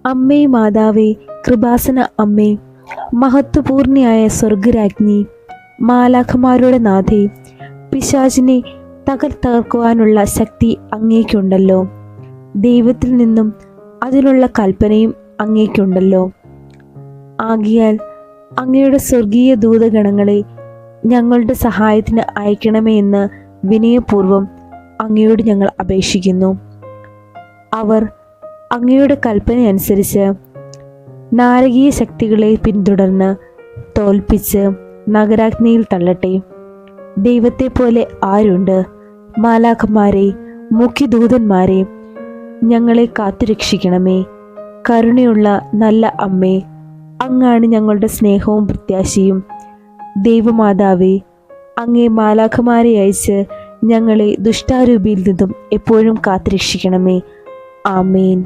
അമ്മേ മാതാവേ, കൃപാസന അമ്മേ, മഹത്വപൂർണിയായ സ്വർഗരാജ്ഞി, മാലാഖമാരുടെ നാഥേ, പിശാചിനെ തകർക്കുവാനുള്ള ശക്തി അങ്ങേക്കുണ്ടല്ലോ. ദൈവത്തിൽ നിന്നും അതിനുള്ള കൽപ്പനയും അങ്ങേക്കുണ്ടല്ലോ. ആകയാൽ അങ്ങയുടെ സ്വർഗീയ ദൂതഗണങ്ങളെ ഞങ്ങളുടെ സഹായത്തിന് അയക്കണമേ എന്ന് വിനയപൂർവ്വം അങ്ങയോട് ഞങ്ങൾ അപേക്ഷിക്കുന്നു. അവർ അങ്ങയുടെ കൽപ്പനയനുസരിച്ച് നാരകീയ ശക്തികളെ പിന്തുടർന്ന് തോൽപ്പിച്ച് നഗരാഗ്നിയിൽ തള്ളട്ടെ. ദൈവത്തെ പോലെ ആരുണ്ട്? മാലാഖമാരെ, മുഖ്യദൂതന്മാരെ, ഞങ്ങളെ കാത്തുരക്ഷിക്കണമേ. കരുണയുള്ള നല്ല അമ്മേ, അങ്ങാണ് ഞങ്ങളുടെ സ്നേഹവും പ്രത്യാശയും. ദൈവമാതാവേ, അങ്ങേ മാലാഖമാരെ അയച്ച് ഞങ്ങളെ ദുഷ്ടാരൂപിയിൽ നിന്നും എപ്പോഴും കാത്തുരക്ഷിക്കണമേ. ആമേൻ.